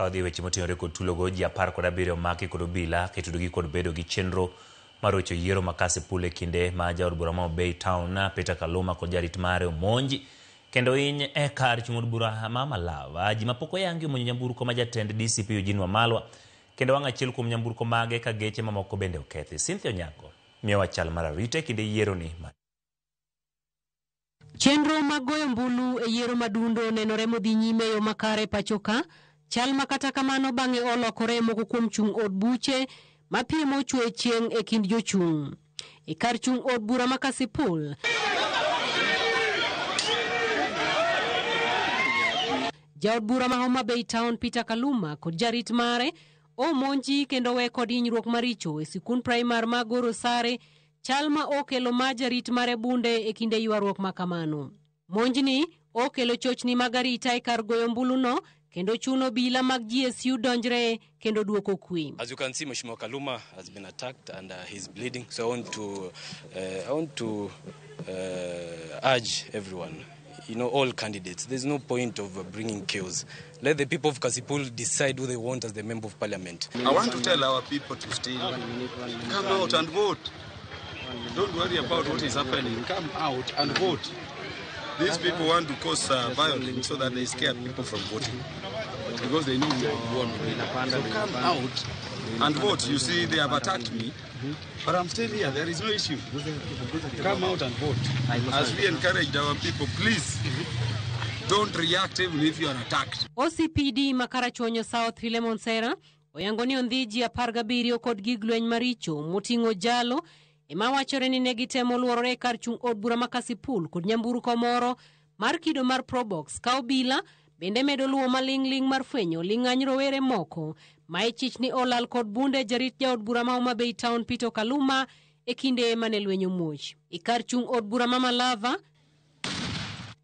Kawadhi weche motenore kod tulogo ji 17 omaki kod obila ketudogi kod bedo gi chenro marocho yiero makase pule kinde ma jaod bura ma Bay Town Peter Kaluma kod jarit mare omonji kendo hiny kar chung od bura ma Malava. Ji mapok oyangi omonjo nyamburko ma jatend DCP Eugene Wamalwa kendo wang' achiel kuom nyamburko mage ka geche mamoko bende okethi. Cynthia Onyango miyowa chal mar arita kinde yiero ni. Chenro magoyo mbulu e yiero madundo nenore modhi nyime yo makare pachoka. Chal makata kamano bang'e olokore moko kuom chung od buche mapiemo chwe chieng' e kind jochung'. E kar chung od bura ma Kasipul, jaod bura ma Homa Bay Town Peter Kaluma kod jarit mare omonji kendo we kod hinyruok maricho e sikund primar ma Goro Sare, chal ma okelo ma jarit mare bunde e kinde ywaruok makamano. Monjni okelo chochni mag arita e kar goyo mbuluno kendo chuno bila mag GSU donjre kendo duoko kwi. As you can see, Mheshimiwa Kaluma has been attacked and he's bleeding. So I want to urge everyone, all candidates, there's no point of bringing chaos. Let the people of Kasipul decide who they want as the member of parliament. I want to tell our people to still come out and vote. Don't worry about what is happening. Come out and vote. These people want to cause violence so that they scare people from voting. Because they know we won. So come out and vote. You see, they have attacked me, but I'm still here. There is no issue. Come out and vote. As we encourage our people, please, don't react even if you are attacked. OCPD Makarachuonyo South Philemon Sera oyango ni ondhiji 17 kod gig lweny maricho moting'o jalo ema wachore ni negitemo luorore kar chung od bura ma Kasipul kod nyamburko moro mar kido mar Probox ka obila bende medo luwo maling'ling mar fwenyo ling'any rowere moko ma ichich ni olal kod bunde jarit jaod bura ma Homa Bay Town Peter Kaluma e kinde mane lweny omuoch. E kar chung od bura ma Malava,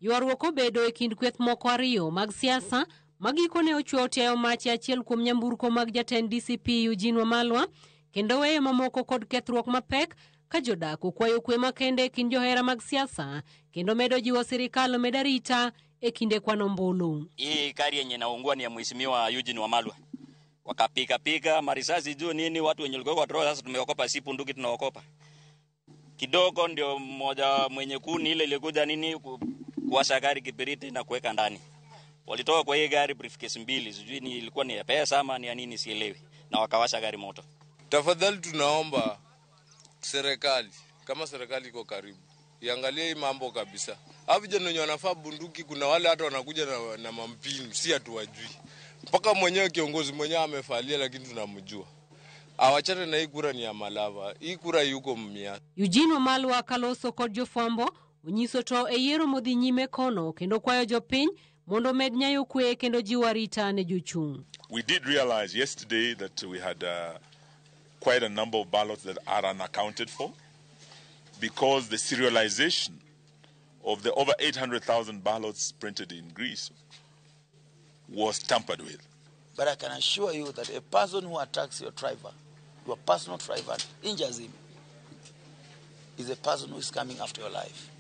ywaruok obedo e kind kweth moko ariyo mag siasa magikone ochwe otiayo mach achiel kuom nyamburko mag jatend DCP Eugene Wamalwa kendo weyo mamoko kod kethruok mapek ka jodak okwayo kwe makende kind johera mag siasa kendo medo jiwo sirikal med arita e kinde kwano mbulu. Hii kari yenye naungua ni ya Mheshimiwa Eugene Wamalwa. Wakapika marisasi juu nini, watu wenye walikuwa kwa sasa tumeokopa, si punduki tunaokopa. Kidogo ndio mmoja mwenye kuni ile ilikuja nini kuwasha gari kibiriti na kuweka ndani. Walitoka kwa hii gari briefcase 2, sijui ni ilikuwa ni ya pesa ama ni ya nini sielewi, na wakawasha gari moto. Tafadhali tunaomba serikali, kama serikali iko karibu, iangalie hii mambo kabisa. Hapo vijana wenye wanafaa bunduki, kuna wale hata wanakuja na mampini, si hatuwajui. Mpaka mwenyewe kiongozi mwenyewe amefalia lakini tunamjua. Awachane na hii kura ni ya Malava. Hii kura yuko mmia. Eugene Wamalwa kaloso kod jofwambo onyiso to e yiero modhi nyime kono kendo kwayo jopiny mondo med nyayo kwe kendo jiwo arita ne jochung'. We did realize yesterday that we had quite a number of ballots that are unaccounted for because the serialization of the over 800,000 ballots printed in Greece was tampered with. But I can assure you that a person who attacks your driver, your personal driver, and injures him, is a person who is coming after your life.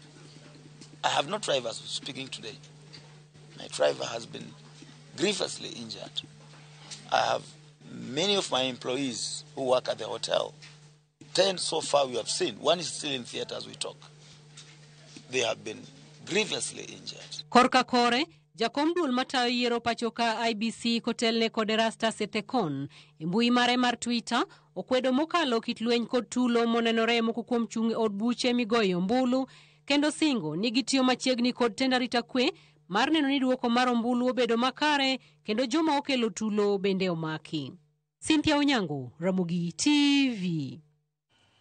I have no drivers speaking today. My driver has been grievously injured. I have many of my employees who work at the hotel. 10 so far we have seen. One is still in theater as we talk. They have been grievously injured. Korka kore, jakom duol matayo yiero pachoka IBC kotelne kod Erastus Ethekon e mbui mare mar Twitter okwedo mokalo kit lweny kod tulo monenore moko kuom chung od buche migoyo mbulu kendo singo ni gitiyo machiegni kod tend arita kwe mar neno ni duoko mar ombulu obedo makare kendo joma okelo tulo bende omaki. Cynthia Onyango, Ramogi TV.